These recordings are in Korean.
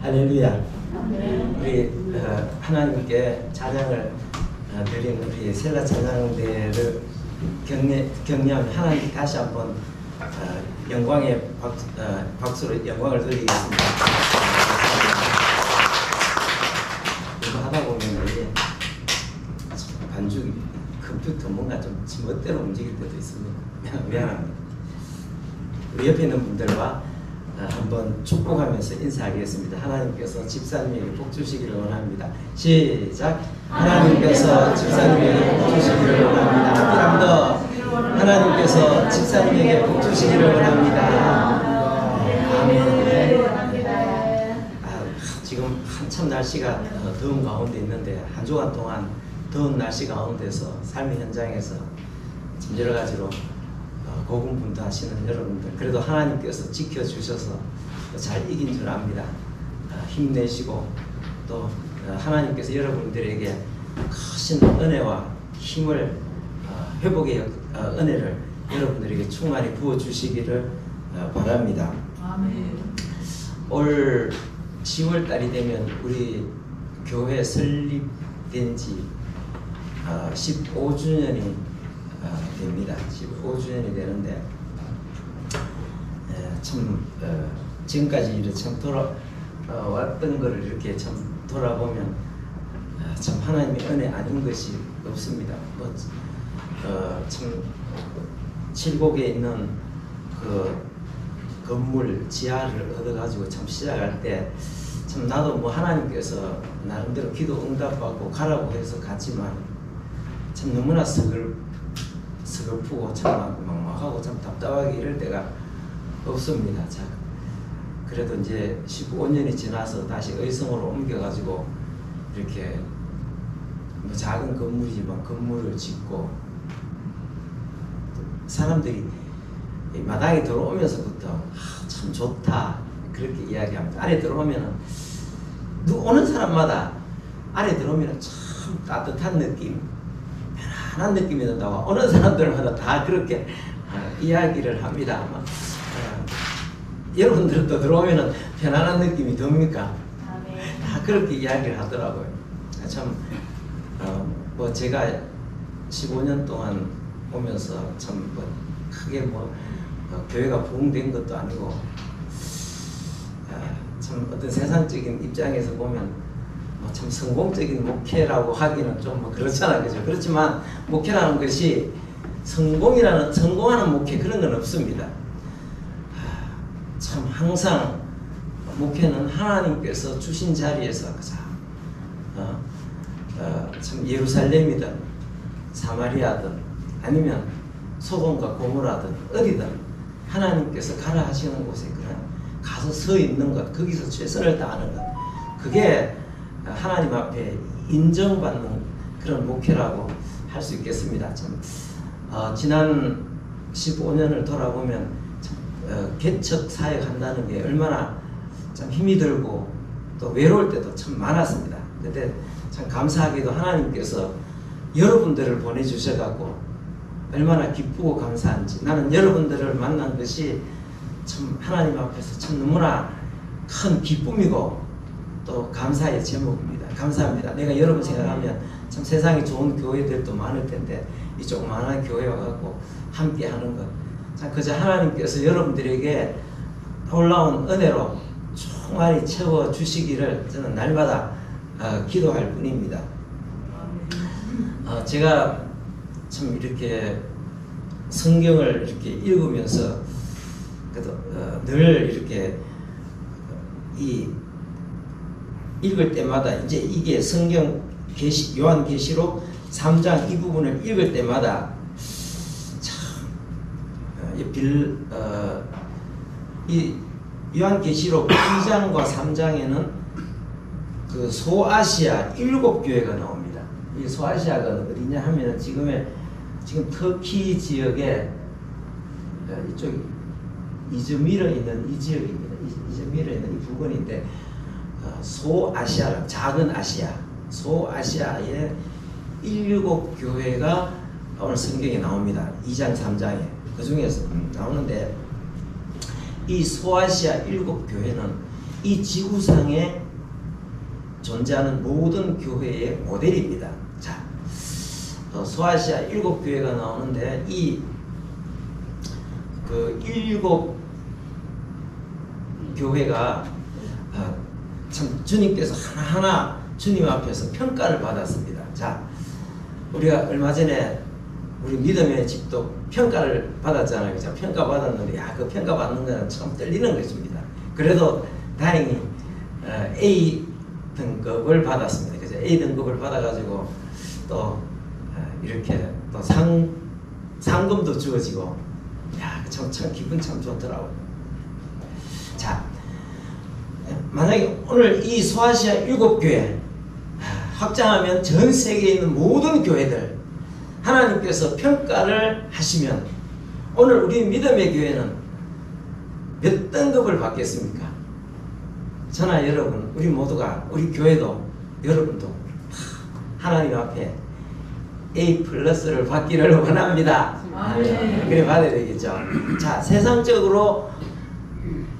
할렐루야. 우리 하나님께 찬양을 드린 우리 셀라 찬양대를 격려하며 하나님 다시 한번 영광의 박수로 영광을 드리겠습니다. 이거 하다 보면 이게 반죽이 컴퓨터 뭔가 좀 멋대로 움직일 때도 있습니다. 미안합니다. 우리 옆에 있는 분들과 한번 축복하면서 인사하겠습니다. 하나님께서 집사님에게 복 주시기를 원합니다. 시작. 하나님께서 집사님에게 복 주시기를 원합니다. 한 더. 하나님께서 집사님에게 복 주시기를 원합니다. 아멘. 지금 한참 날씨가 더운 가운데 있는데 한 주간 동안 더운 날씨 가운데서 삶의 현장에서 지금 여러 가지로 고군분투하시는 여러분들, 그래도 하나님께서 지켜주셔서 잘 이긴 줄 압니다. 힘내시고 또 하나님께서 여러분들에게 크신 은혜와 힘을 회복의 은혜를 여러분들에게 충만히 부어주시기를 바랍니다. 아멘. 올 10월 달이 되면 우리 교회 설립된 지 15주년이 됩니다. 15주년이 되는데 참 지금까지 이렇게 참 돌아왔던 거를 이렇게 참 돌아보면 참 하나님의 은혜 아닌 것이 없습니다. 참 칠곡에 있는 그 건물 지하를 얻어가지고 참 시작할 때 참 나도 뭐 하나님께서 나름대로 기도 응답받고 가라고 해서 갔지만 참 너무나 서글프고 참 막막하고 참 답답하게 이럴 때가 없습니다. 자, 그래도 이제 15년이 지나서 다시 의성으로 옮겨가지고 이렇게 뭐 작은 건물이지만 건물을 짓고 사람들이 마당에 들어오면서부터 참 좋다 그렇게 이야기합니다. 안에 들어오면은 오는 사람마다 안에 들어오면 참 따뜻한 느낌, 편안한 느낌이 든다고 어느 사람들마다 다 그렇게 이야기를 합니다. 여러분들은 또 들어오면 편안한 느낌이 듭니까? 다 그렇게 이야기를 하더라고요. 참 뭐 제가 15년 동안 오면서 참 뭐 크게 교회가 부흥된 것도 아니고 참 어떤 세상적인 입장에서 보면 참 성공적인 목회라고 하기는 좀 그렇잖아요, 그죠? 그렇지만 목회라는 것이 성공하는 목회 그런 건 없습니다. 참 항상 목회는 하나님께서 주신 자리에서 참 예루살렘이든 사마리아든 아니면 소돔과 고모라든 어디든 하나님께서 가라 하시는 곳에 그냥 가서 서 있는 것, 거기서 최선을 다하는 것, 그게 하나님 앞에 인정받는 그런 목회라고 할 수 있겠습니다. 참 지난 15년을 돌아보면 참, 개척 사역 한다는 게 얼마나 참 힘이 들고 또 외로울 때도 참 많았습니다. 그때 참 감사하게도 하나님께서 여러분들을 보내주셔갖고 얼마나 기쁘고 감사한지, 나는 여러분들을 만난 것이 참 하나님 앞에서 참 너무나 큰 기쁨이고 또 감사의 제목입니다. 감사합니다. 내가 여러분 생각하면 참 세상에 좋은 교회들도 많을 텐데 이 조그마한 교회 와갖고 함께 하는 것, 참 그저 하나님께서 여러분들에게 놀라운 은혜로 충만히 채워주시기를 저는 날마다 기도할 뿐입니다. 제가 참 이렇게 성경을 이렇게 읽으면서 그래도 늘 이렇게 읽을 때마다 이제 이게 성경 요한계시록 3장 이 부분을 읽을 때마다 참 이 요한계시록 2장과 3장에는 그 소아시아 7교회가 나옵니다. 이 소아시아가 어디냐 하면 지금 터키 지역에 이쪽 이즈미르에 있는 이 지역입니다. 이즈미르에 있는 이 부근인데 소아시아, 작은 아시아, 소아시아의 7교회가 오늘 성경에 나옵니다. 2장 3장에 그 중에서 나오는데 이 소아시아 7교회는 이 지구상에 존재하는 모든 교회의 모델입니다. 자, 소아시아 7교회가 나오는데 이 그 7 교회가 참 주님께서 하나하나 주님 앞에서 평가를 받았습니다. 자, 우리가 얼마 전에 우리 믿음의 집도 평가를 받았잖아요. 그죠? 평가 받았는데 그 평가 받는 거는 참 떨리는 것입니다. 그래도 다행히 A 등급을 받았습니다. 그죠? A 등급을 받아가지고 또 이렇게 또 상금도 주어지고 참 기분 참 좋더라고요. 자, 만약에 오늘 이 소아시아 7교회 확장하면 전 세계에 있는 모든 교회들 하나님께서 평가를 하시면 오늘 우리 믿음의 교회는 몇 등급을 받겠습니까? 저나 여러분, 우리 모두가, 우리 교회도 여러분도 하나님 앞에 A 플러스를 받기를 원합니다. 그래 받아야 되겠죠. 자, 세상적으로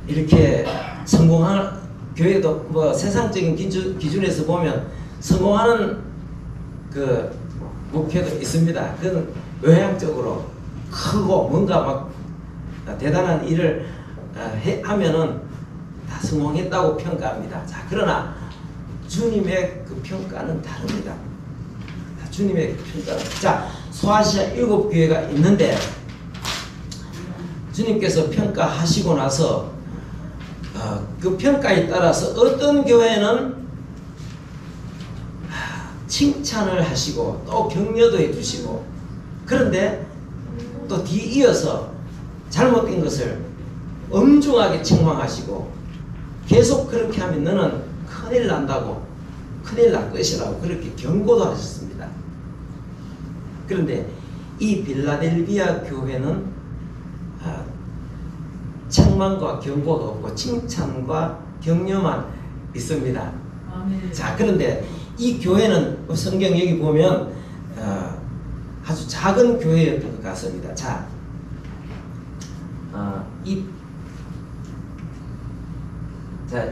이렇게 성공하는 교회도 뭐 세상적인 기준에서 보면 성공하는 그 목표도 있습니다. 그건 외향적으로 크고 뭔가 막 대단한 일을 하면은 다 성공했다고 평가합니다. 자, 그러나 주님의 그 평가는 다릅니다. 주님의 평가는. 자, 소아시아 7교회가 있는데 주님께서 평가하시고 나서 그 평가에 따라서 어떤 교회는 칭찬을 하시고 또 격려도 해주시고, 그런데 또 뒤이어서 잘못된 것을 엄중하게 책망하시고 계속 그렇게 하면 너는 큰일 난다고, 큰일 날 것이라고 그렇게 경고도 하셨습니다. 그런데 이 빌라델비아 교회는 책망과 경고가 없고 칭찬과 격려만 있습니다. 아멘. 자, 그런데 이 교회는 성경 여기 보면 아주 작은 교회였던 것 같습니다. 자,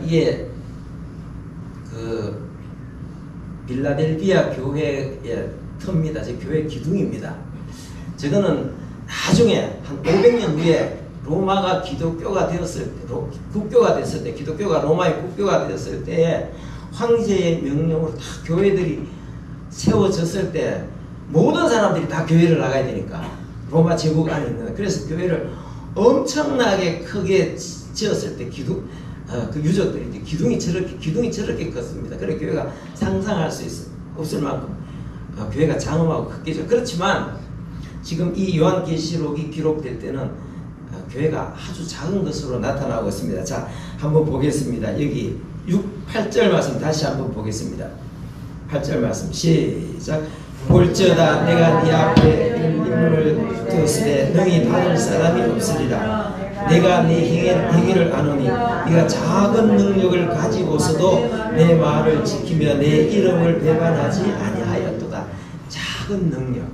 이게 그 빌라델비아 교회의 터입니다. 제 교회 기둥입니다. 저거는 나중에 한 500년 후에 로마가 기독교가 되었을 때, 국교가 됐을 때, 기독교가 로마의 국교가 되었을 때에 황제의 명령으로 다 교회들이 세워졌을 때 모든 사람들이 다 교회를 나가야 되니까 로마 제국 안에 있는, 그래서 교회를 엄청나게 크게 지었을 때 그 유적들이 기둥이 저렇게 컸습니다. 그래 교회가 상상할 수 없을 만큼 교회가 장엄하고 크겠죠. 그렇지만 지금 이 요한계시록이 기록될 때는 교회가 아주 작은 것으로 나타나고 있습니다. 자, 한번 보겠습니다. 여기 8절 말씀 다시 한번 보겠습니다. 8절 말씀 시작. 볼지어다 내가 네 앞에 인물을 두었으되 능히 받을 사람이 없으리라. 내가 네 행위를 아노니 네가 작은 능력을 가지고서도 내 말을 지키며 내 이름을 배반하지 아니하였도다. 작은 능력,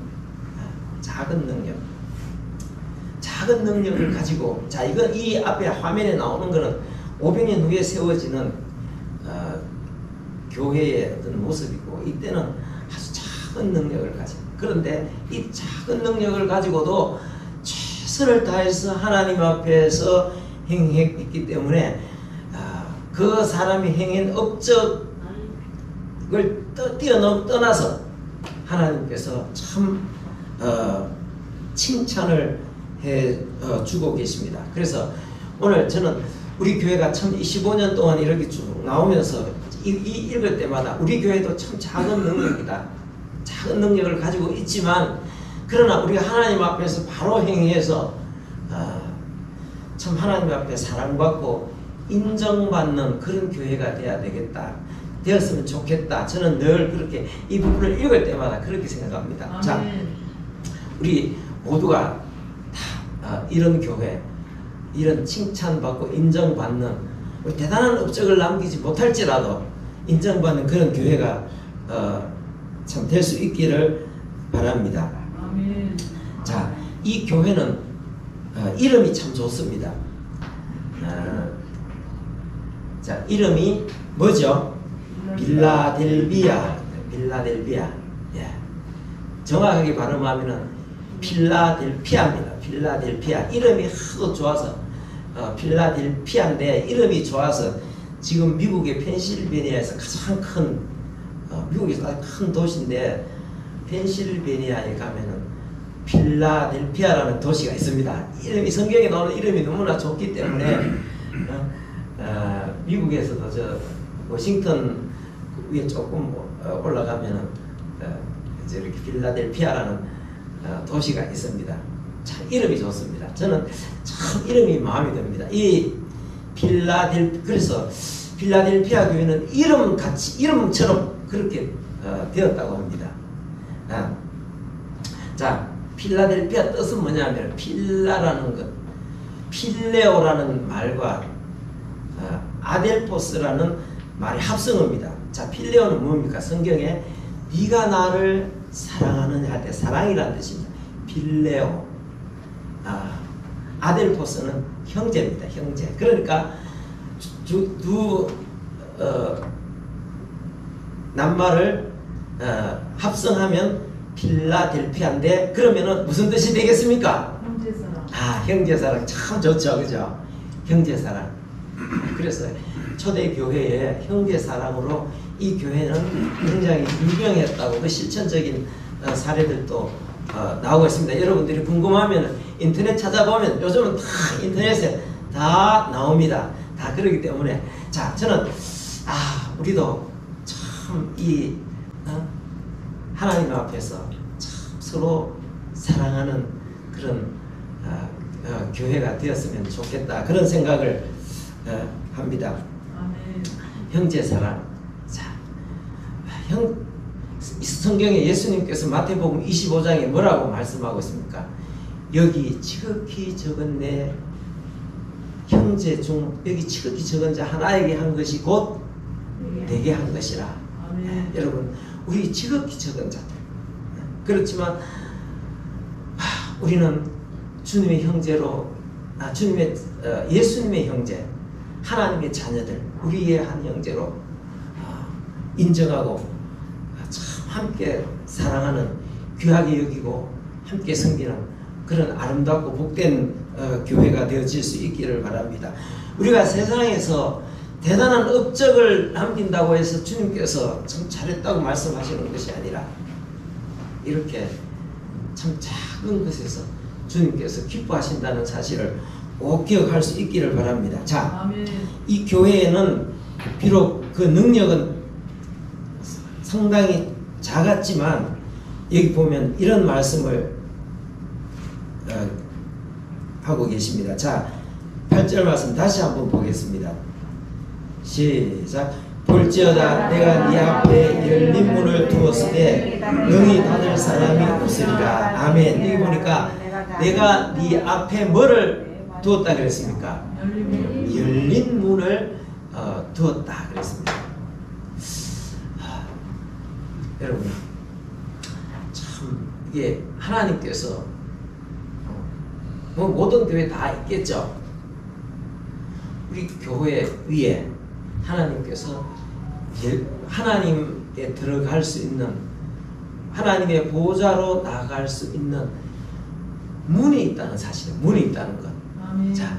작은 능력을 가지고, 자, 이건 이 앞에 화면에 나오는 거는 500년 후에 세워지는 교회의 어떤 모습이고, 이때는 아주 작은 능력을 가지고, 그런데 이 작은 능력을 가지고도 최선을 다해서 하나님 앞에서 행했기 때문에 그 사람이 행한 업적을 떠나서 하나님께서 참 칭찬을 해주고 계십니다. 그래서 오늘 저는 우리 교회가 참 25년 동안 이렇게 쭉 나오면서 읽을 때마다 우리 교회도 참 작은 능력이다, 작은 능력을 가지고 있지만, 그러나 우리가 하나님 앞에서 바로 행해서 참 하나님 앞에 사랑받고 인정받는 그런 교회가 돼야 되겠다, 되었으면 좋겠다. 저는 늘 그렇게 이 부분을 읽을 때마다 그렇게 생각합니다. 아멘. 자, 우리 모두가 다 이런 교회, 이런 칭찬받고 인정받는, 우리 대단한 업적을 남기지 못할지라도 인정받는 그런 교회가 참 될 수 있기를 바랍니다. 아멘. 자, 이 교회는 이름이 참 좋습니다. 자, 자, 이름이 뭐죠? 빌라델비아. 빌라델비아. 예. 정확하게 발음하면은 필라델피아입니다. 필라델피아. 이름이 하도 좋아서 필라델피아인데 이름이 좋아서 지금 미국의 펜실베니아에서 가장 큰 미국에서 가장 큰 도시인데 펜실베니아에 가면은 필라델피아라는 도시가 있습니다. 이름이 성경에 나오는 이름이 너무나 좋기 때문에 미국에서도 저 워싱턴 위에 조금 올라가면은 이렇게 필라델피아라는 도시가 있습니다. 참 이름이 좋습니다. 저는 참 이름이 마음에 듭니다. 이 그래서 필라델피아 교회는 이름처럼 그렇게 되었다고 합니다. 자, 필라델피아 뜻은 뭐냐면 필라라는 것, 필레오라는 말과 아델포스라는 말의 합성어입니다. 자, 필레오는 뭡니까? 성경에 네가 나를 사랑하느냐 할 때 사랑이라는 뜻입니다. 필레오. 아델포스는 형제입니다. 형제. 그러니까 낱말을 합성하면 필라델피아인데 그러면은 무슨 뜻이 되겠습니까? 형제사랑. 형제사랑 참 좋죠, 그죠? 형제사랑. 그래서 초대교회의 형제사랑으로 이 교회는 굉장히 유명했다고 그 실천적인 사례들도 나오고 있습니다. 여러분들이 궁금하면 인터넷 찾아보면 요즘은 다 인터넷에 다 나옵니다. 다 그러기 때문에 자, 저는 우리도 참 이 하나님 앞에서 참 서로 사랑하는 그런 교회가 되었으면 좋겠다 그런 생각을 합니다. 아멘. 형제사랑. 자, 성경에 예수님께서 마태복음 25장에 뭐라고 말씀하고 있습니까? 여기 지극히 적은 내 형제 중 여기 지극히 적은 자 하나에게 한 것이 곧 내게 한 것이라. 여러분, 우리 지극히 적은 자들. 그렇지만 우리는 주님의 형제로 예수님의 형제, 하나님의 자녀들, 우리의 한 형제로 인정하고 참 함께 사랑하는, 귀하게 여기고 함께 섬기는 그런 아름답고 복된 교회가 되어질 수 있기를 바랍니다. 우리가 세상에서 대단한 업적을 남긴다고 해서 주님께서 참 잘했다고 말씀하시는 것이 아니라 이렇게 참 작은 것에서 주님께서 기뻐하신다는 사실을 꼭 기억할 수 있기를 바랍니다. 자, 아멘. 이 교회에는 비록 그 능력은 상당히 작았지만 여기 보면 이런 말씀을 하고 계십니다. 자, 8절 말씀 다시 한번 보겠습니다. 시작. 볼지어다 내가 네 앞에 열린 문을 두었으되 능히 닫을 사람이 없으리라. 아멘. 여기 보니까 내가 네 앞에 뭐를 두었다 그랬습니까? 열린 문을 두었다 그랬습니다. 여러분, 참 이게 하나님께서 모든 교회 다 있겠죠. 우리 교회 위에 하나님께서 하나님께 들어갈 수 있는, 하나님의 보좌로 나갈 수 있는 문이 있다는 사실, 문이 있다는 것. 아멘. 자,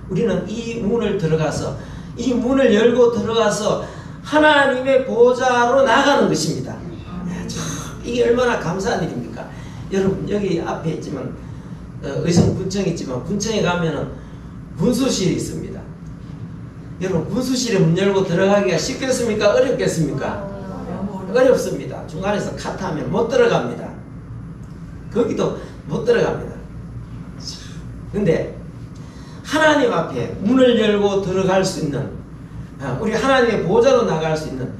우리는 이 문을 들어가서, 이 문을 열고 들어가서 하나님의 보좌로 나가는 것입니다. 참, 이게 얼마나 감사한 일입니까? 여러분, 여기 앞에 있지만 의성군청이 있지만 군청에 가면은 군수실이 있습니다. 여러분, 군수실에 문 열고 들어가기가 쉽겠습니까? 어렵겠습니까? 어렵습니다. 중간에서 카트하면 못 들어갑니다. 거기도 못 들어갑니다. 근데 하나님 앞에 문을 열고 들어갈 수 있는, 우리 하나님의 보좌로 나갈 수 있는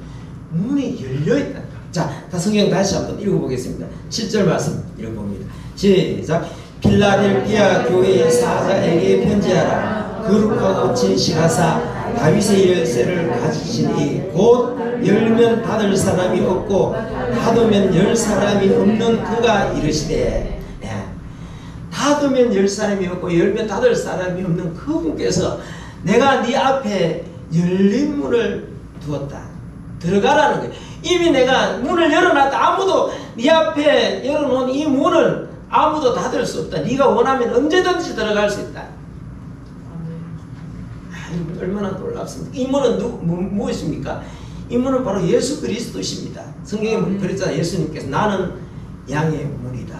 문이 열려있다. 자, 성경 다시 한번 읽어보겠습니다. 7절 말씀 읽어봅니다. 시작. 필라델피아 교회의 사자에게 편지하라. 거룩하고 진실하사 다윗의 열쇠를 가지시니 곧 열면 닫을 사람이 없고 닫으면 열 사람이 없는 그가 이르시되, 닫으면 열 사람이 없고 열면 닫을 사람이 없는 그분께서 내가 네 앞에 열린 문을 두었다. 들어가라는 거예요. 이미 내가 문을 열어놨다. 아무도 네 앞에 열어놓은 이 문을 아무도 닫을 수 없다. 네가 원하면 언제든지 들어갈 수 있다. 얼마나 놀랍습니까? 이 문은 무엇입니까? 이 문은 바로 예수 그리스도십니다. 성경에 그랬잖아요. 예수님께서 나는 양의 문이다.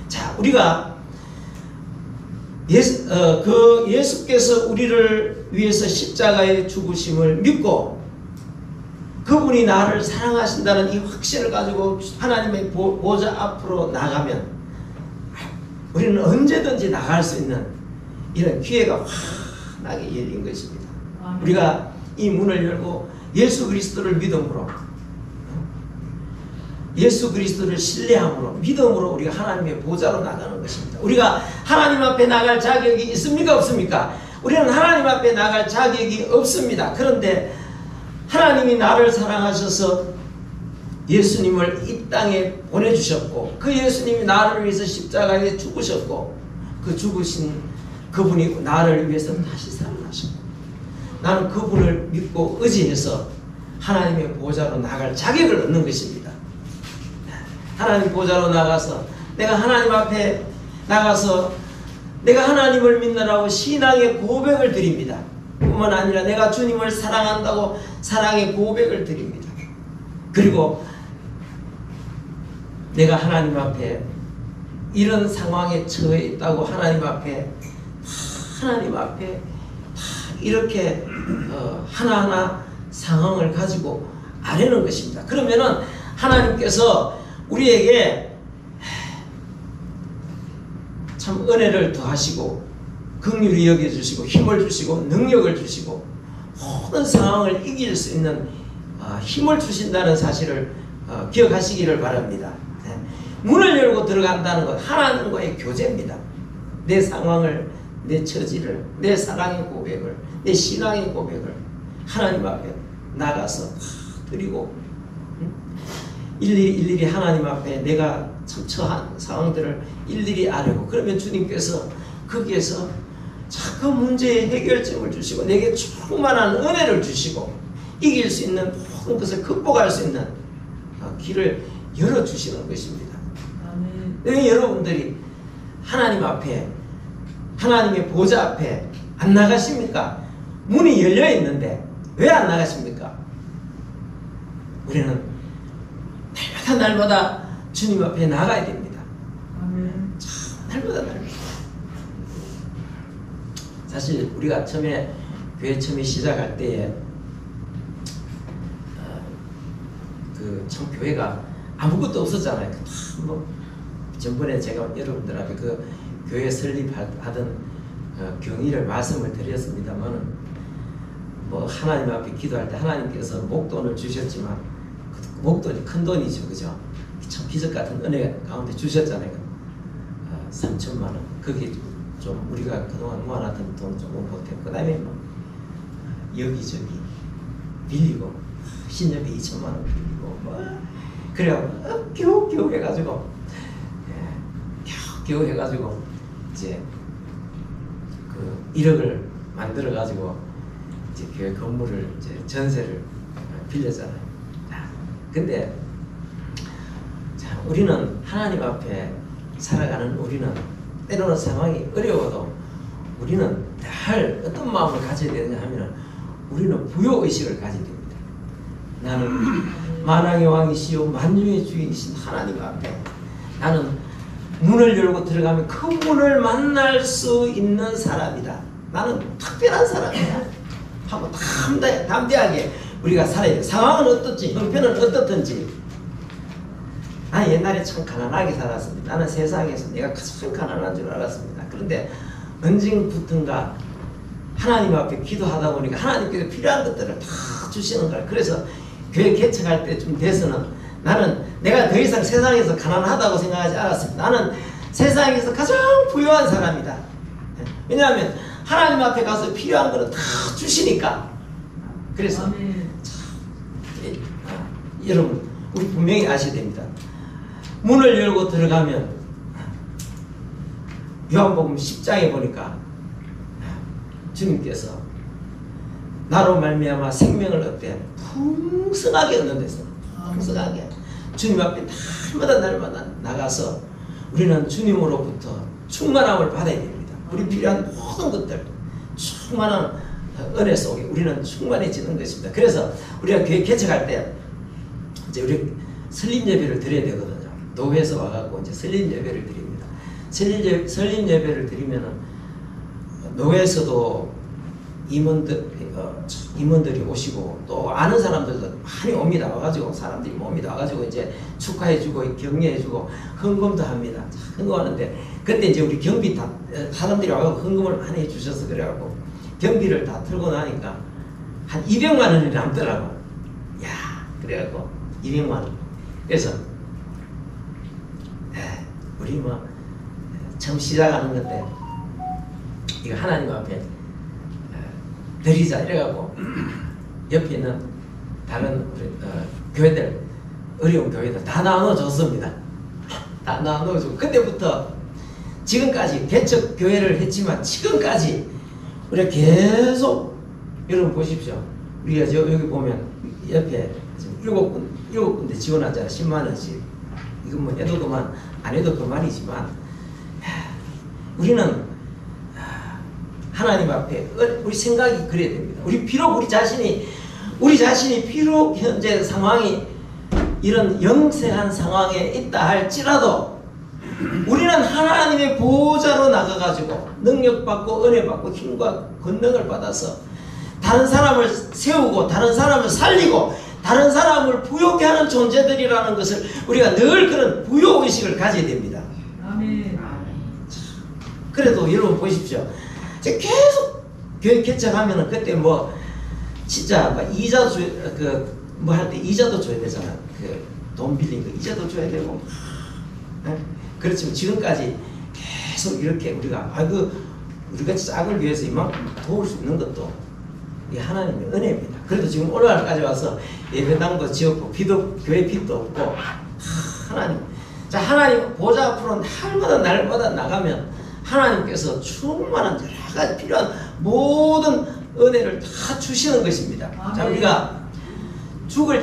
자, 우리가 예수께서 우리를 위해서 십자가에 죽으심을 믿고 그분이 나를 사랑하신다는 이 확신을 가지고 하나님의 보좌 앞으로 나가면 우리는 언제든지 나갈 수 있는 이런 기회가 환하게 열린 것입니다. 우리가 이 문을 열고 예수 그리스도를 믿음으로, 예수 그리스도를 신뢰함으로, 믿음으로 우리가 하나님의 보좌로 나가는 것입니다. 우리가 하나님 앞에 나갈 자격이 있습니까? 없습니까? 우리는 하나님 앞에 나갈 자격이 없습니다. 그런데 하나님이 나를 사랑하셔서 예수님을 이 땅에 보내주셨고, 그 예수님이 나를 위해서 십자가에 죽으셨고, 그 죽으신 그분이 나를 위해서 다시 살아나셨고, 나는 그분을 믿고 의지해서 하나님의 보좌로 나갈 자격을 얻는 것입니다. 하나님 보좌로 나가서 내가 하나님 앞에 나가서 내가 하나님을 믿느라고 신앙의 고백을 드립니다. 뿐만 아니라 내가 주님을 사랑한다고 사랑의 고백을 드립니다. 그리고 내가 하나님 앞에 이런 상황에 처해 있다고 하나님 앞에 이렇게 하나하나 상황을 가지고 아뢰는 것입니다. 그러면은 하나님께서 우리에게 참 은혜를 더하시고 긍휼히 여겨주시고 힘을 주시고 능력을 주시고 모든 상황을 이길 수 있는 힘을 주신다는 사실을 기억하시기를 바랍니다. 문을 열고 들어간다는 것, 하나님과의 교제입니다. 내 상황을, 내 처지를, 내 사랑의 고백을, 내 신앙의 고백을 하나님 앞에 나가서 드리고 일일이 하나님 앞에 내가 참 처한 상황들을 일일이 아뢰고, 그러면 주님께서 거기에서 그 문제의 해결점을 주시고 내게 충만한 은혜를 주시고 이길 수 있는 모든 것을 극복할 수 있는 길을 열어주시는 것입니다. 왜 여러분들이 하나님 앞에, 하나님의 보좌 앞에 안 나가십니까? 문이 열려 있는데 왜 안 나가십니까? 우리는 날마다 주님 앞에 나가야 됩니다. 날마다. 사실 우리가 처음에 교회 처음에 시작할 때에 참 교회가 아무것도 없었잖아요. 전번에 제가 여러분들 앞에 그 교회 설립하던 경위를 말씀을 드렸습니다만은 하나님 앞에 기도할 때 하나님께서 목돈을 주셨지만 그 목돈이 큰 돈이죠, 그죠? 참 기적 같은 은혜 가운데 주셨잖아요. 3천만 원. 그게 좀 우리가 그동안 모아놨던 돈 조금 보태고, 그 다음에 여기저기 빌리고 신협에 2천만 원 빌리고 그래갖고 겨우 해가지고 겨우 해가지고 이제 그 1억을 만들어가지고 이제 교회 건물을 이제 전세를 빌렸잖아요. 근데 우리는 하나님 앞에 살아가는 우리는 때로는 상황이 어려워도 우리는 늘 어떤 마음을 가져야 되느냐 하면 우리는 부요의식을 가져야 됩니다. 나는 만왕의 왕이시요 만주의 주인이신 하나님 앞에 나는 문을 열고 들어가면 그 문을 만날 수 있는 사람이다. 나는 특별한 사람이다. 하고 담대하게 우리가 살아야 돼. 상황은 어떻지, 형편은 어떻든지. 나는 옛날에 참 가난하게 살았습니다. 나는 세상에서 내가 가장 가난한 줄 알았습니다. 그런데 언젠부턴가 하나님 앞에 기도하다 보니까 하나님께서 필요한 것들을 다 주시는 거예요. 그래서 교회 개척할 때쯤 돼서는 나는 내가 더 이상 세상에서 가난하다고 생각하지 않았습니다. 나는 세상에서 가장 부유한 사람이다. 왜냐하면 하나님 앞에 가서 필요한 것을 다 주시니까. 그래서 여러분 우리 분명히 아셔야 됩니다. 문을 열고 들어가면 요한복음 10장에 보니까 주님께서 나로 말미암아 생명을 어때? 풍성하게 얻는 데서 풍성하게 주님 앞에 날마다 나가서 우리는 주님으로부터 충만함을 받아야 됩니다. 우리 필요한 모든 것들 충만한 은혜 속에 우리는 충만해지는 것입니다. 그래서 우리가 교회 개척할 때 이제 우리 설립 예배를 드려야 되거든요. 노회에서 와갖고 이제 설립 예배를 드립니다. 설립 예배를 드리면은 노회에서도 임원들이 오시고 또 아는 사람들도 많이 옵니다. 와가지고 사람들이 옵니다. 와가지고 이제 축하해주고 격려해주고 헌금도 합니다. 헌금하는데 그때 이제 우리 경비 다 사람들이 와가지고 헌금을 많이 해주셔서 그래갖고 경비를 다 틀고 나니까 한 200만 원이 남더라고. 야, 그래갖고 200만 원. 그래서 우리 뭐 처음 시작하는 건데 이거 하나님 앞에 드리자 이래갖고 옆에 있는 다른 우리 교회들 어려운 교회들 다 나눠줬습니다. 다 나눠주고 그때부터 지금까지 개척 교회를 했지만 지금까지 우리가 계속 여러분 보십시오. 우리가 여기 보면 옆에 지금 7군데 지원하잖아. 10만 원씩. 이건 뭐 해도 그만 안 해도 그만이지만 우리는 하나님 앞에 우리 생각이 그래야 됩니다. 우리 비록 우리 자신이 비록 현재 상황이 이런 영세한 상황에 있다 할지라도 우리는 하나님의 보호자로 나가가지고 능력받고 은혜받고 힘과 권능을 받아서 다른 사람을 세우고 다른 사람을 살리고 다른 사람을 부욕해 하는 존재들이라는 것을 우리가 늘 그런 부욕의식을 가져야 됩니다. 아멘. 그래도 여러분 보십시오. 계속 교회 개척하면은 그때 뭐 진짜 뭐 이자도 뭐 할 때 이자도 줘야 되잖아. 돈 빌린 거 이자도 줘야 되고. 그렇지만 지금까지 계속 이렇게 우리가 우리가 작은 교회에서 이만큼 도울 수 있는 것도 이 하나님의 은혜입니다. 그래도 지금 오늘날까지 와서 예배당도 지었고 교회 빚도 없고 하나님 보좌 앞으로 날마다 나가면 하나님께서 충만한 여러 가지 필요한 모든 은혜를 다 주시는 것입니다. 자, 우리가 죽을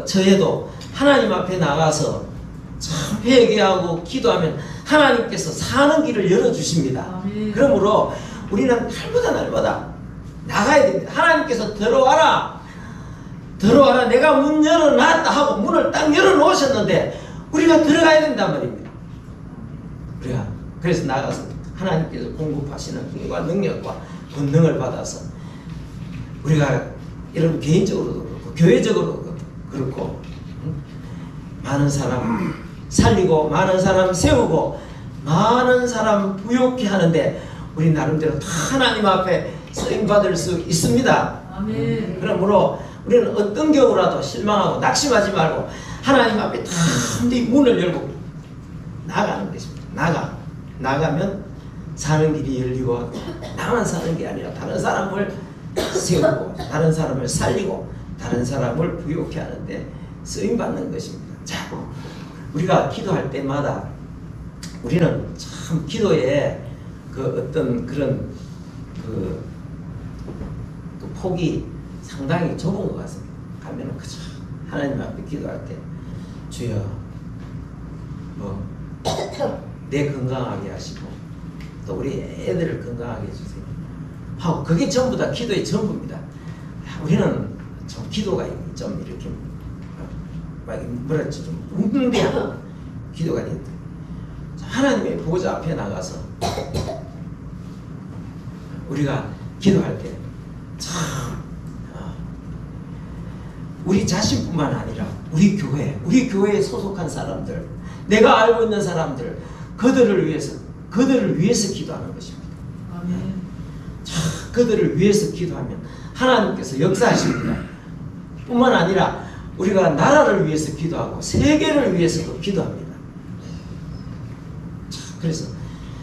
처해도 하나님 앞에 나가서 참 회개하고 기도하면 하나님께서 사는 길을 열어주십니다. 그러므로 우리는 날마다 나가야 됩니다. 하나님께서 들어와라 내가 문 열어놨다 하고 문을 딱 열어놓으셨는데 우리가 들어가야 된단 말입니다. 우리가 그래서 나가서 하나님께서 공급하시는 힘과 능력과 권능을 받아서 우리가 여러분 개인적으로도 그렇고 교회적으로도 그렇고 많은 사람 살리고 많은 사람 세우고 많은 사람 부욕해 하는데 우리 나름대로 다 하나님 앞에 쓰임받을 수 있습니다. 아멘. 그러므로 우리는 어떤 경우라도 실망하고 낙심하지 말고 하나님 앞에 다 문을 열고 나가는 것입니다. 나가면 사는 길이 열리고 나만 사는 게 아니라 다른 사람을 세우고 다른 사람을 살리고 다른 사람을 부욕해 하는데 쓰임받는 것입니다. 자, 우리가 기도할 때마다 우리는 참 기도에 어떤 그런 그 폭이 상당히 좁은 것 같습니다. 가면은 그저 하나님 앞에 기도할 때 주여 내 건강하게 하시고 또 우리 애들을 건강하게 해주세요 하고 그게 전부 다 기도의 전부입니다. 우리는 좀 기도가 좀 이렇게 뭐랄지 좀 웅대한 기도가 된다. 하나님의 보호자 앞에 나가서 우리가 기도할 때 참 우리 자신뿐만 아니라 우리 교회에 소속한 사람들, 내가 알고 있는 사람들, 그들을 위해서 기도하는 것입니다. 아멘. 그들을 위해서 기도하면 하나님께서 역사하십니다. 뿐만 아니라 우리가 나라를 위해서 기도하고 세계를 위해서도 기도합니다. 그래서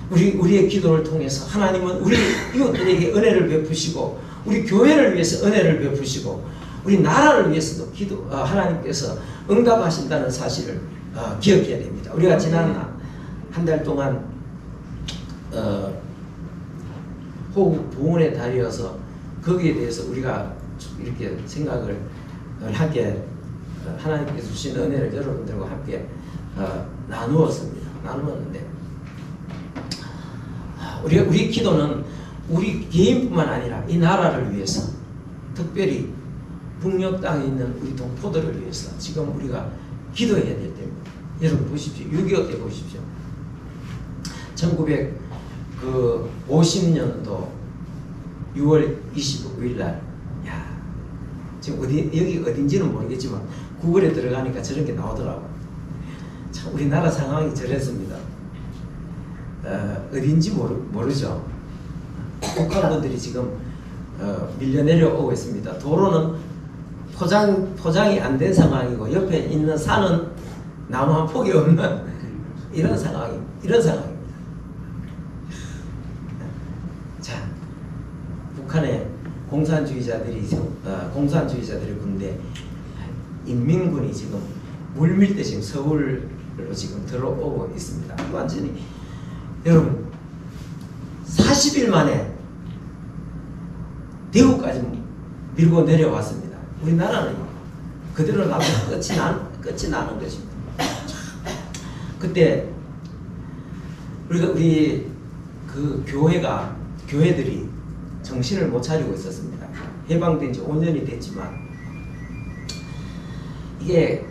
우리의 기도를 통해서 하나님은 우리 이웃들에게 은혜를 베푸시고 우리 교회를 위해서 은혜를 베푸시고 우리 나라를 위해서도 하나님께서 응답하신다는 사실을 기억해야 됩니다. 우리가 지난 한 달 동안 호국 보훈의 달이어서 거기에 대해서 우리가 이렇게 생각을 하게 하나님께서 주신 은혜를 여러분들과 함께 나누었습니다. 나누었는데 우리 기도는 우리 개인뿐만 아니라 이 나라를 위해서, 특별히 북녘 땅에 있는 우리 동포들을 위해서 지금 우리가 기도해야 될 때입니다. 여러분 보십시오. 6.25 때 보십시오. 1950년도 6월 25일 날, 야, 지금 여기 어딘지는 모르겠지만 구글에 들어가니까 저런 게 나오더라고. 참 우리나라 상황이 저랬습니다. 어딘지 모르죠. 북한군들이 지금 밀려 내려오고 있습니다. 도로는 포장이 안 된 상황이고 옆에 있는 산은 나무 한 폭이 없는 이런 상황입니다. 자, 북한의 공산주의자들의 군대 인민군이 지금 물밀듯이 지금 서울로 지금 들어오고 있습니다. 완전히 여러분 40일 만에 대구까지 밀고 내려왔습니다. 우리나라는 그대로 나면 끝이 나는 것입니다. 그때 우리 그 교회들이 정신을 못 차리고 있었습니다. 해방된 지 5년이 됐지만 이게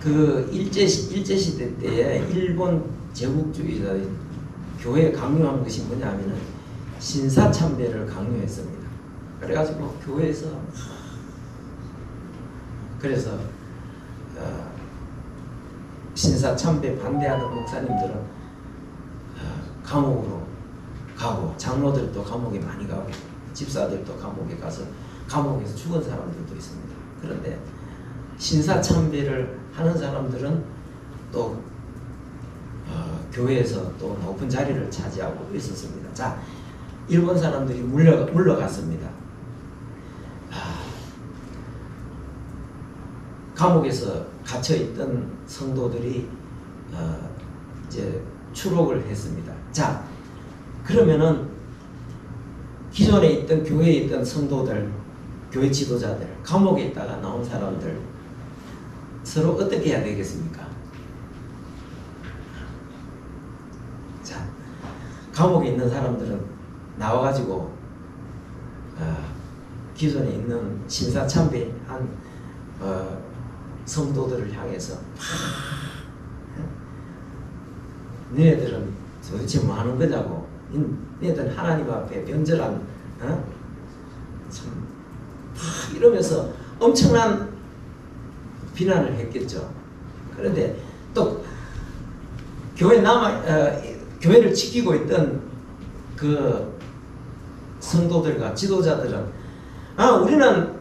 그 일제시대 때에 일본 제국주의자들이 교회에 강요한 것이 뭐냐면은 신사참배를 강요했습니다. 그래가지고 교회에서 신사참배 반대하던 목사님들은 감옥으로 가고, 장로들도 감옥에 많이 가고, 집사들도 감옥에 가서 감옥에서 죽은 사람들도 있습니다. 그런데 신사참배를 하는 사람들은 또 교회에서 또 높은 자리를 차지하고 있었습니다. 자, 일본 사람들이 물러갔습니다. 감옥에서 갇혀있던 성도들이 이제 추록을 했습니다. 자, 그러면은 기존에 있던 교회에 있던 성도들, 교회 지도자들, 감옥에 있다가 나온 사람들 서로 어떻게 해야 되겠습니까? 자, 감옥에 있는 사람들은 나와가지고 기존에 있는 신사참배한 성도들을 향해서 너희들은 도대체 뭐 하는 거냐고, 너희들은 하나님 앞에 변절한 참 이러면서 엄청난 비난을 했겠죠. 그런데 또 교회를 지키고 있던 그 성도들과 지도자들은 우리는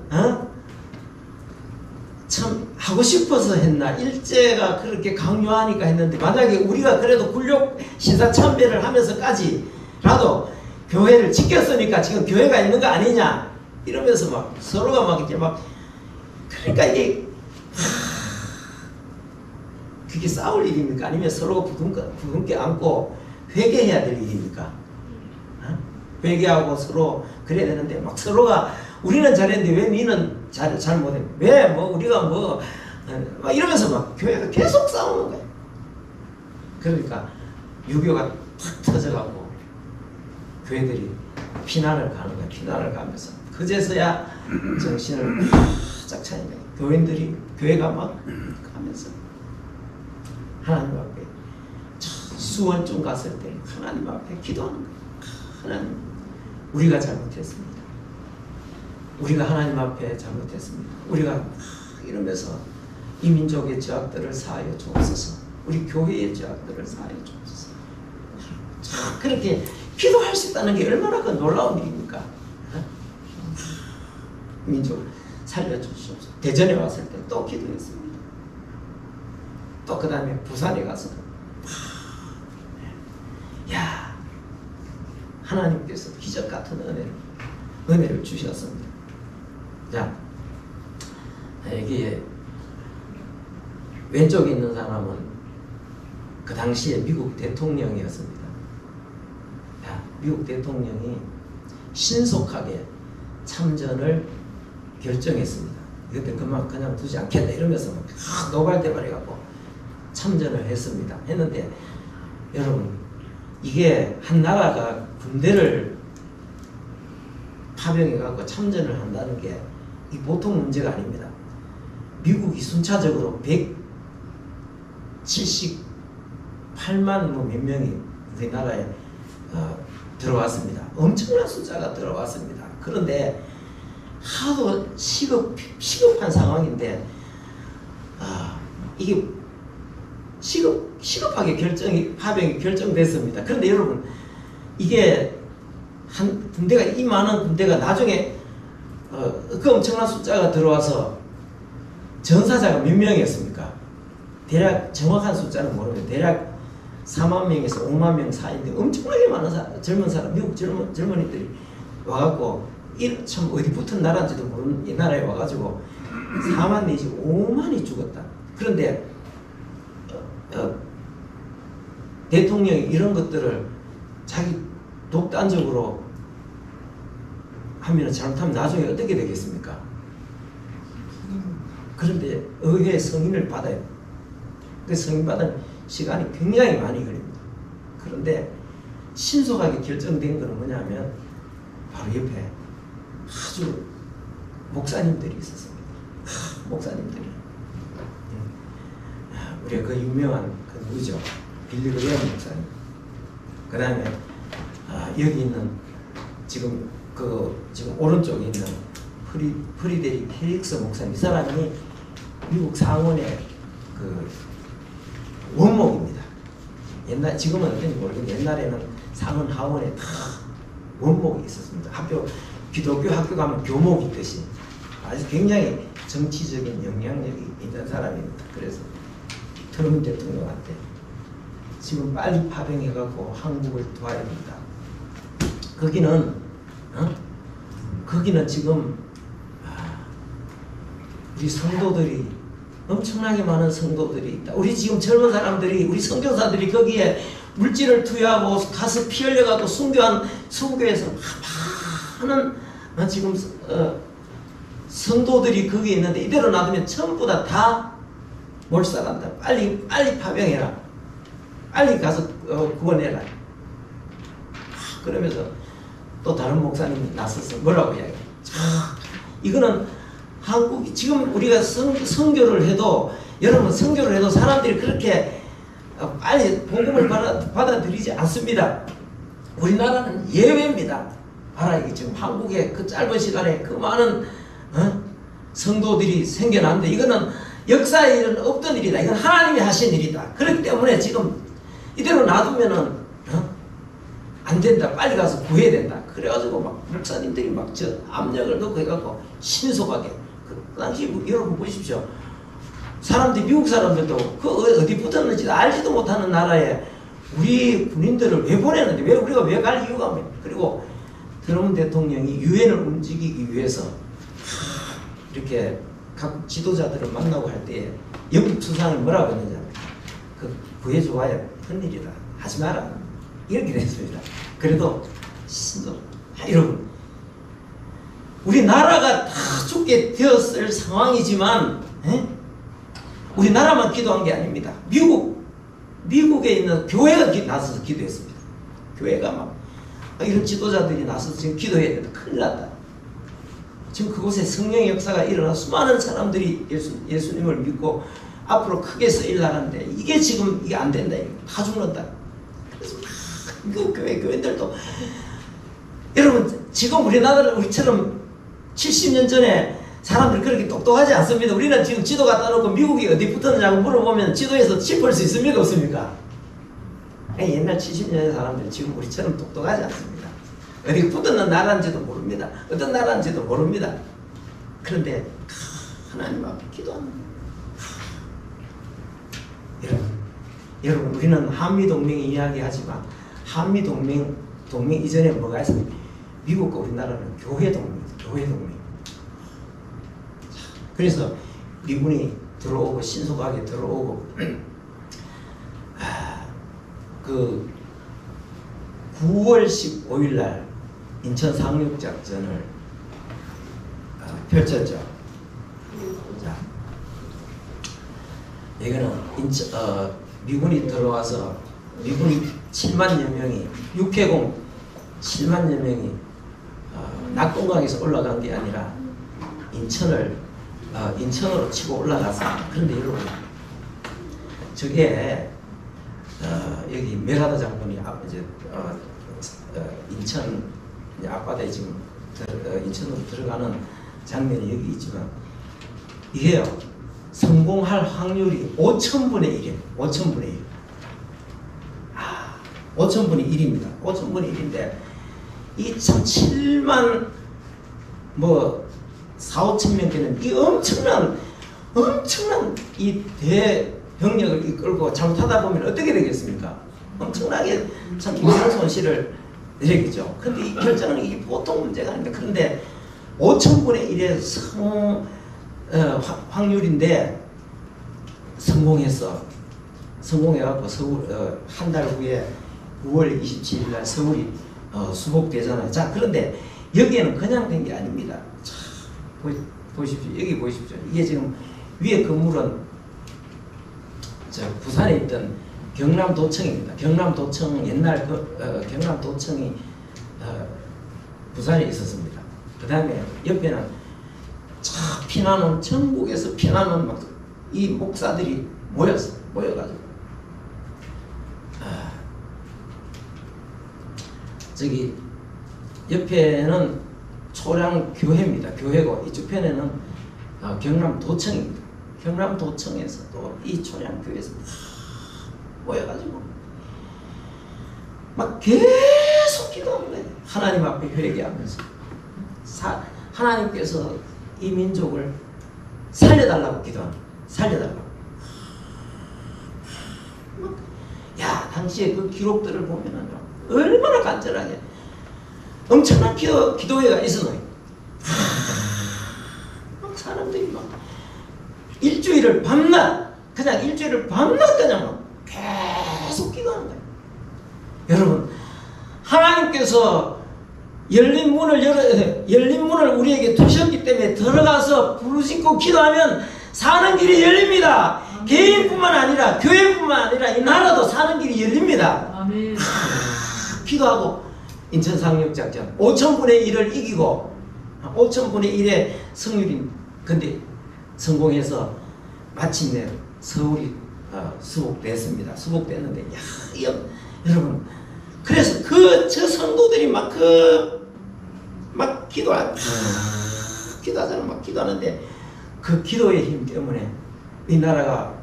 참 하고 싶어서 했나, 일제가 그렇게 강요하니까 했는데, 만약에 우리가 그래도 굴욕 신사참배를 하면서까지라도 교회를 지켰으니까 지금 교회가 있는 거 아니냐 이러면서 막 서로가 막 이렇게 막, 그러니까 이게 그게 싸울 일입니까? 아니면 서로가 부둥켜 안고 회개해야 될 일입니까? 회개하고 서로 그래야 되는데, 막 서로가 우리는 잘했는데 왜 니는 잘 못해? 왜 뭐 우리가 뭐 막 이러면서 막 교회가 계속 싸우는 거예요. 그러니까 유교가 탁 터져가고 교회들이 피난을 가는 거예요. 피난을 가면서 그제서야 정신을 바짝 차리는 거예요. 교회가 막 가면서 하나님 앞에 수원쯤 갔을 때 하나님 앞에 기도하는 거예요. 하나님, 우리가 잘못했습니다. 우리가 하나님 앞에 잘못했습니다. 우리가 이러면서 이 민족의 죄악들을 사하여 주옵소서. 우리 교회의 죄악들을 사하여 주옵소서. 그렇게 기도할 수 있다는 게 얼마나 그 놀라운 일입니까? 민족을 살려주시옵소서. 대전에 왔을 때 또 기도했습니다. 또 그 다음에 부산에 가서 야, 하나님께서 기적 같은 은혜를 주셨습니다. 자, 여기에 왼쪽에 있는 사람은 그 당시에 미국 대통령이었습니다. 자, 미국 대통령이 신속하게 참전을 결정했습니다. 이것들 그냥 두지 않겠다 이러면서 막 노발대발해갖고 참전을 했습니다. 했는데 여러분 이게 한 나라가 군대를 파병해갖고 참전을 한다는 게 이 보통 문제가 아닙니다. 미국이 순차적으로 178만 뭐 몇 명이 우리나라에 들어왔습니다. 엄청난 숫자가 들어왔습니다. 그런데 하도 시급한 상황인데 이게 시급하게 파병이 결정됐습니다. 그런데 여러분 이게 한 군대가 이 많은 군대가 나중에 그 엄청난 숫자가 들어와서 전사자가 몇 명이었습니까? 대략 정확한 숫자는 모르는데 대략 4만 명에서 5만 명 사이인데 엄청나게 많은 젊은 사람, 미국 젊은이들이 와갖고 참 어디 붙은 나라인지도 모르는 이 나라에 와가지고 4만 내지 5만이 죽었다. 그런데 대통령이 이런 것들을 자기 독단적으로 하면 잘못하면 나중에 어떻게 되겠습니까? 그런데 의회의 승인을 받아요. 그 승인받은 시간이 굉장히 많이 걸립니다. 그런데 신속하게 결정된 것은 뭐냐면 바로 옆에 아주 목사님들이 있었습니다. 목사님들이. 우리가 그 유명한 그 누구죠? 빌리 그레이엄 목사님. 그 다음에 여기 있는 지금 오른쪽에 있는 프리데릭 헬릭스 목사님. 이 사람이 미국 상원의 그 원목입니다. 지금은 어떤지 모르겠는데 옛날에는 상원 하원에 다 원목이 있었습니다. 기독교 학교 가면 교목이 있듯이 아주 굉장히 정치적인 영향력이 있는 사람입니다. 그래서 트럼프 대통령한테 지금 빨리 파병해갖고 한국을 도와야 됩니다. 거기는 지금 우리 성도들이 엄청나게 많은 성도들이 있다. 우리 지금 젊은 사람들이 우리 선교사들이 거기에 물질을 투여하고 가서 피 흘려가고 순교해서 많은 지금 성도들이 거기에 있는데 이대로 놔두면 전부 다 몰살한다. 빨리 파병해라. 빨리 가서 구원해라. 그러면서 또 다른 목사님이 나서서 뭐라고 이야기해요. 이거는 한국이 지금 우리가 선교를 해도 여러분 선교를 해도 사람들이 그렇게 빨리 복음을 받아들이지 않습니다. 우리나라는 예외입니다. 봐라 이게 지금 한국에 그 짧은 시간에 그 많은 성도들이 생겨났는데 이거는 역사에 일은 없던 일이다. 이건 하나님이 하신 일이다. 그렇기 때문에 지금 이대로 놔두면은 안 된다. 빨리 가서 구해야 된다. 그래가지고 막 목사님들이 막 저 압력을 넣고 해갖고 신속하게 그 당시 여러분 보십시오. 사람들이 미국 사람들도 그 어디 붙었는지 알지도 못하는 나라에 우리 군인들을 왜 보내는데 우리가 왜 갈 이유가 없냐. 그리고 트럼프 대통령이 유엔을 움직이기 위해서 이렇게 각 지도자들을 만나고 할 때에 영국 수상이 뭐라고 했느냐. 구해줘야 큰일이다. 하지 마라. 이렇게 됐습니다. 그래도 여러분 우리나라가 다 죽게 되었을 상황이지만 우리나라만 기도한 게 아닙니다. 미국에 있는 교회가 나서서 기도했습니다. 교회가 막 이런 지도자들이 나서서 지금 기도해야 된다. 큰일 났다. 지금 그곳에 성령의 역사가 일어나 수많은 사람들이 예수님을 믿고 앞으로 크게 쓰일 나라인데 이게 지금 이게 안 된다. 다 죽는다. 그래서 그 교회들도 여러분 지금 우리처럼 70년 전에 사람들이 그렇게 똑똑하지 않습니다. 우리는 지금 지도 갖다 놓고 미국이 어디 붙었느냐고 물어보면 지도에서 짚을 수 있습니까? 없습니까? 옛날 70년의 사람들이 지금 우리처럼 똑똑하지 않습니다. 어디 붙었는 나라인지도 모릅니다. 어떤 나라인지도 모릅니다. 그런데 하나님 앞에 기도합니다. 여러분 우리는 한미동맹 이야기하지만 한미동맹 이전에 뭐가 있습니까? 미국과 우리나라는 교회동맹입니다. 교회동맹. 그래서 미군이 들어오고 신속하게 들어오고 그 9월 15일 날 인천 상륙작전을 펼쳤죠. 자, 여기는 미군이 들어와서 미군이 7만여 명이 육해공 7만여 명이 낙동강에서 올라간 게 아니라 인천으로 치고 올라갔습니다. 그런데 여러분, 저게 여기 메가더 장군이 이제 인천 앞바다에 지금 인천으로 들어가는 장면이 여기 있지만 이게요 성공할 확률이 5,000분의 1이에요. 5,000분의 1. 5,000분의 1입니다. 5,000분의 1인데 이 참 7만 뭐 4,5천 명께는 이 엄청난 이 대병력을 이끌고 잘못하다 보면 어떻게 되겠습니까? 엄청나게 참 인생 손실을 일으키죠. 그런데 이 결정은 이게 보통 문제가 아닙니다. 그런데 5,000분의 1의 확률인데 성공해갖고 서울 한 달 후에 9월 27일 날 서울이 수복되잖아요. 자, 그런데 여기에는 그냥 된 게 아닙니다. 자, 보십시오. 여기 보십시오. 이게 지금 위에 건물은 부산에 있던 경남도청입니다. 경남도청 옛날 경남도청이 부산에 있었습니다. 그 다음에 옆에는 피나는 전국에서 피나는 막 이 목사들이 모여가지고 저기 옆에는 초량교회입니다. 교회고 이쪽 편에는 경남도청입니다. 경남도청에서 또 이 초량교회에서 모여가지고 막 계속 기도하는 거예요. 하나님 앞에 회개하면서 하나님께서 이 민족을 살려달라고 기도합니다. 살려달라고. 야, 당시에 그 기록들을 보면은 얼마나 간절하게 엄청난 기도회가 있었어요. 막 사람들이 막 일주일을 밤낮 그냥 막 계속 기도하는 거예요. 여러분, 하나님께서 열린 문을 우리에게 두셨기 때문에 들어가서 부르짖고 기도하면 사는 길이 열립니다. 아멘. 개인뿐만 아니라 교회뿐만 아니라 이 나라도 사는 길이 열립니다. 아멘. 기도하고 인천 상륙작전 5,000분의 1을 이기고 5,000분의 1의 승률이 근데 성공해서 마침내 서울이 수복됐습니다. 수복됐는데 야, 여러분, 그래서 저 성도들이 막 기도하잖아. 막 기도하는데 그 기도의 힘 때문에 이 나라가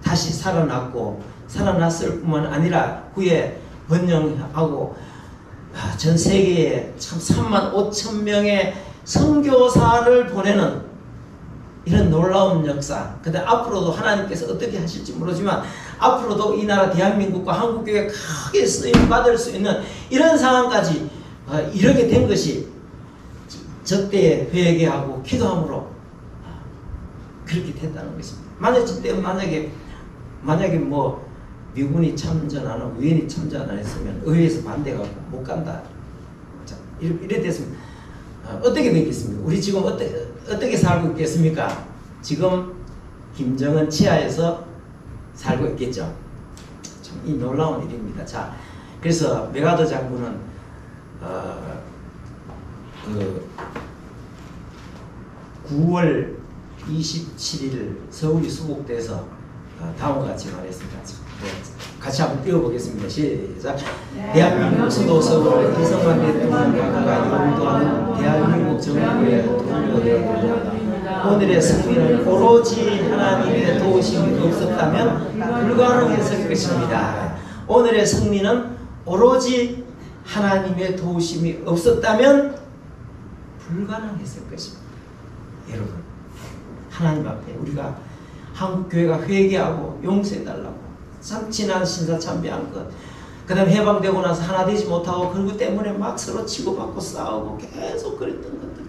다시 살아났을 뿐만 아니라 후에 번영하고 전 세계에 참 35,000명의 선교사를 보내는 이런 놀라운 역사. 근데 앞으로도 하나님께서 어떻게 하실지 모르지만 앞으로도 이 나라 대한민국과 한국교회가 크게 쓰임받을 수 있는 이런 상황까지 이르게 된 것이 저때에 회개하고 기도함으로 그렇게 됐다는 것입니다. 만약에 뭐 미군이 참전 안 하고 유엔이 참전 안 했으면 의회에서 반대가 못 간다. 자, 이래 됐으면 어떻게 됐겠습니까? 우리 지금 어떻게 살고 있겠습니까? 지금 김정은 치하에서 살고 있겠죠. 참 이 놀라운 일입니다. 자, 그래서 메가더 장군은 9월 27일 서울이 수복돼서 다음과 같이 말했습니다. 같이 한번 띄워보겠습니다. 시작. 대한민국 수도 서울을 이승만 대통령과 그가 용도하는 대한민국 정부의 도움이 되었느냐. 오늘의 승리는 오로지 하나님의 도우심이 없었다면 불가능했을 것입니다. 오늘의 승리는 오로지 하나님의 도우심이 없었다면 불가능했을 것입니다. 여러분, 하나님 앞에 우리가 한국교회가 회개하고 용서해달라고 참 지난 신사 참배한 것, 그 다음에 해방되고 나서 하나 되지 못하고 그리고 때문에 막 서로 치고받고 싸우고 계속 그랬던 것들,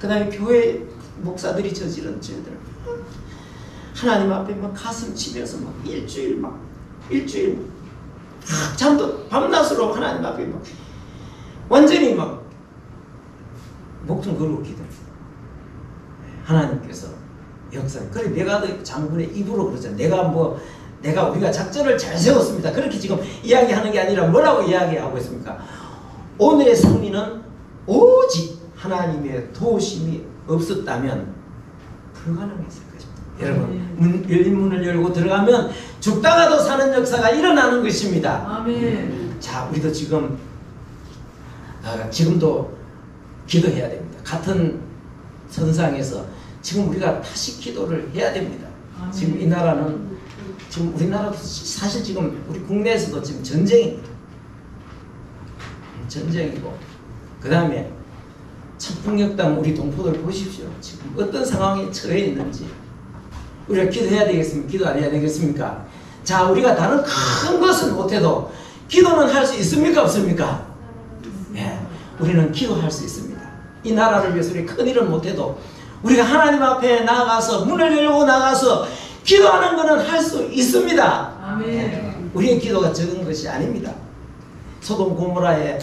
그 다음에 교회 목사들이 저지른 죄들, 하나님 앞에 막 가슴 치면서 막 일주일 잠도 밤낮으로 하나님 앞에 막 완전히 막 목숨 걸고 기도해. 하나님께서 역사. 그래 메가드 장군의 입으로 그러잖아. 우리가 작전을 잘 세웠습니다. 그렇게 지금 이야기하는 게 아니라 뭐라고 이야기하고 있습니까? 오늘의 승리는 오직 하나님의 도우심이 없었다면 불가능했을 것입니다. 여러분, 열린 문을 열고 들어가면 죽다가도 사는 역사가 일어나는 것입니다. 아멘. 자, 우리도 지금도 기도해야 됩니다. 같은 선상에서 지금 우리가 다시 기도를 해야 됩니다. 아멘. 지금 이 나라는, 지금 우리나라도 사실 지금 우리 국내에서도 지금 전쟁입니다. 전쟁이고, 그 다음에 천풍역당 우리 동포들 보십시오. 지금 어떤 상황에 처해 있는지. 우리가 기도해야 되겠습니까? 기도 안 해야 되겠습니까? 자, 우리가 다른 큰 것은 못해도 기도는 할 수 있습니까? 없습니까? 예, 우리는 기도할 수 있습니다. 이 나라를 위해서 우리 큰 일은 못해도 우리가 하나님 앞에 나가서 문을 열고 나가서 기도하는 것은 할 수 있습니다. 아멘. 예, 우리의 기도가 적은 것이 아닙니다. 소돔 고모라에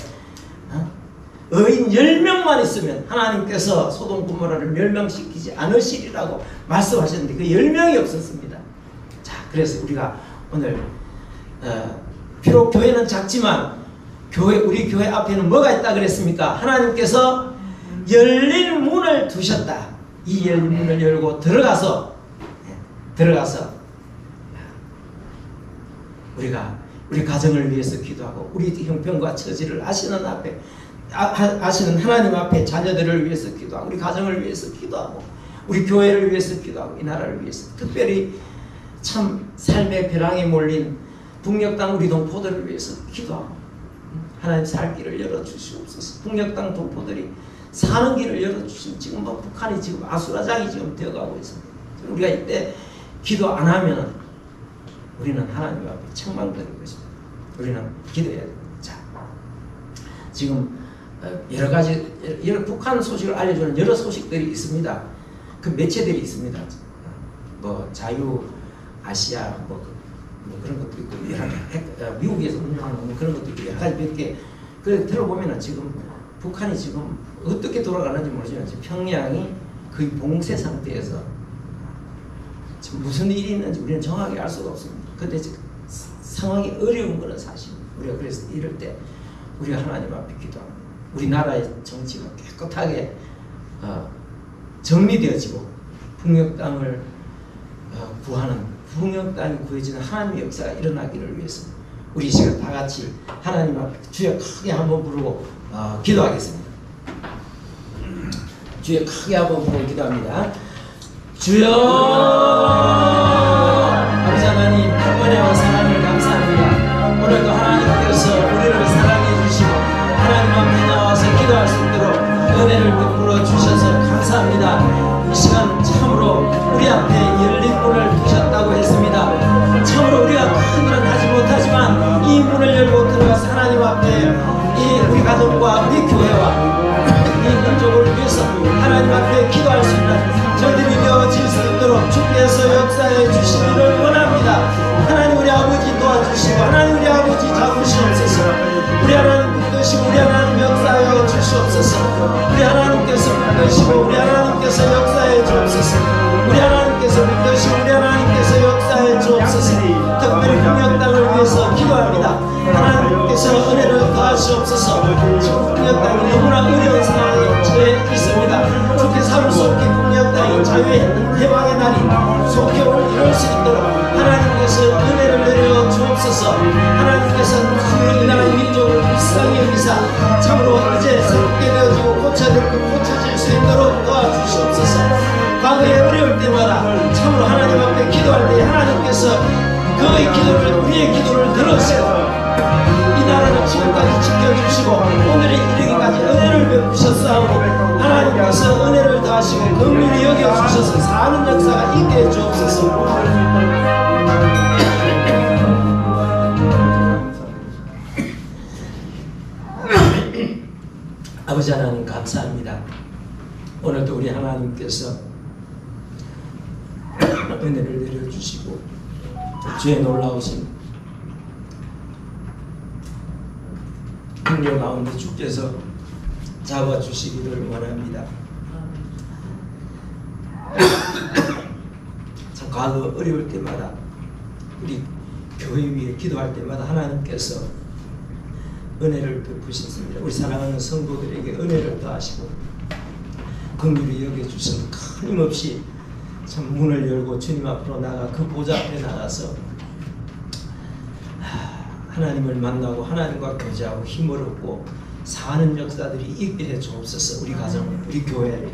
의인 10명만 있으면 하나님께서 소돔 고모라를 멸망시키지 않으시리라고 말씀하셨는데 그 10명이 없었습니다. 자, 그래서 우리가 오늘 비록 교회는 작지만 우리 교회 앞에는 뭐가 있다 그랬습니까? 하나님께서 열린 문을 두셨다. 이 열린 문을 열고 들어가서 우리가 우리 가정을 위해서 기도하고 우리 형편과 처지를 아시는 하나님 앞에 자녀들을 위해서 기도하고 우리 가정을 위해서 기도하고 우리 교회를 위해서 기도하고 이 나라를 위해서 특별히 참 삶의 벼랑에 몰린 북녘 땅 우리 동포들을 위해서 기도하고 하나님 살 길을 열어주시옵소서. 북녘 땅 동포들이 사는 길을 열어주신 지금 북한이 지금 아수라장이 지금 되어가고 있습니다. 우리가 이때 기도 안 하면 우리는 하나님 앞에 책망되는 것입니다. 우리는 기도해야 됩니다. 자, 지금 여러 가지 북한 소식을 알려주는 여러 소식들이 있습니다. 그 매체들이 있습니다. 뭐 자유 아시아 뭐 그런 것도 있고 여러 가지 미국에서 운영하는 그런 것도 있고 여러 가지 몇 개. 그 들어보면은 지금 북한이 지금 어떻게 돌아가는지 모르지만 지금 평양이 거의 봉쇄 상태에서 지금 무슨 일이 있는지 우리는 정확히 알 수가 없습니다. 근데 지금 상황이 어려운 것은 사실입니다. 우리가 그래서 이럴 때 우리가 하나님 앞에 기도합니다. 우리나라의 정치가 깨끗하게 정리되어지고 북녘 땅을 구하는 북녘 땅이 구해지는 하나님의 역사가 일어나기를 위해서 우리 시간 다 같이 하나님 앞에 주여 크게 한번 부르고 기도하겠습니다. 주여 크게 한번 부르고 기도합니다. 주여 아버지 하나님 은혜와 사랑을 감사합니다. 오늘도 하나님께서 우리를 사랑해 주시고 하나님 앞에 나와서 기도할 수 있도록 은혜를 베풀어 주셔서 감사합니다. 이 시간 참으로 우리 앞에 열린 문을 두셨다고 했습니다. 참으로 우리가 큰 일은 하지 못하지만 이 문을 열고 들어가서 하나님 앞에 우리 가족과 우리 교회와 이 민족을 위해서 하나님 앞에 기도할 수 있는 저희들이 되어질 수 있도록 주께서 역사해 주시기를 원합니다. 하나님 우리 아버지 도와주시고 하나님 우리 아버지 잡으시옵소서. 우리 하나님 붙드시고 우리 하나님 역사해 주시옵소서. 우리 하나님께서 붙드시고 우리 하나님께서 역사해 주옵소서. 우리 하나님께서 붙드시고 우리 하나님께서 역사해 주옵소서. 특별히 북녘 땅을 위해서 기도합니다. 하나님께서 은혜를 더하시옵소서. 지금 북녘 땅이 너무나 어려운 상황에 처해 있습니다. 주께서 하루 속히 북녘 땅이 자유의 해방의 날이 속히 이룰 수 있도록 하나님께서 은혜를 내려 주옵소서. 하나님께서 이 나라 민족을 불쌍히 여기사 참으로 이제 새롭게 되어지고 고쳐질 수 있도록 도와주시옵소서. 과거에 어려울 때마다 참으로 하나님 앞에 기도할 때 하나님께서 그의 기도를 우리의 기도를 들으시고 이 나라를 지금까지 지켜주시고 오늘의 이르기까지 은혜를 베푸셨사오고 하나님께서 은혜를 다하시고 긍휼히 여겨주셔서 사는 역사가 있게 해주옵소서. 아버지 하나님 감사합니다. 오늘도 우리 하나님께서 은혜를 내려주시고 주의 놀라우신 긍휼 가운데 주께서 잡아주시기를 원합니다. 참 과거 어려울 때마다 우리 교회 위에 기도할 때마다 하나님께서 은혜를 베푸셨습니다. 우리 사랑하는 성도들에게 은혜를 더하시고 긍휼히 여겨주셔서 끊임없이 참 문을 열고 주님 앞으로 나가 그 보좌 앞에 나가서 하나님을 만나고 하나님과 교제하고 힘을 얻고 사는 역사들이 있게 해 주옵소서. 우리 가정, 우리 교회를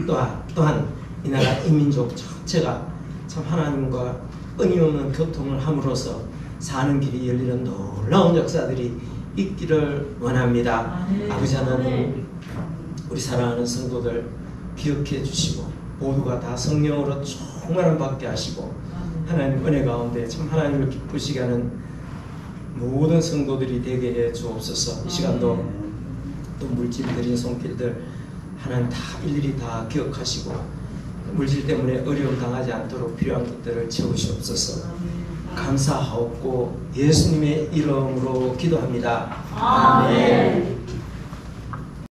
또한 이 나라 이 민족 전체가 참 하나님과 끊임없는 교통을 함으로써 사는 길이 열리는 놀라운 역사들이 있기를 원합니다. 아버지 하나님, 우리 사랑하는 성도들 기억해 주시고 모두가 다 성령으로 충만함 받게 하시고 하나님 은혜 가운데 참 하나님을 기쁘시게 하는 모든 성도들이 되게 해 주옵소서. 이 시간도 또 물질 드린 손길들 하나님 다 일일이 다 기억하시고 물질 때문에 어려움 당하지 않도록 필요한 것들을 채우시옵소서. 감사하옵고 예수님의 이름으로 기도합니다. 아멘.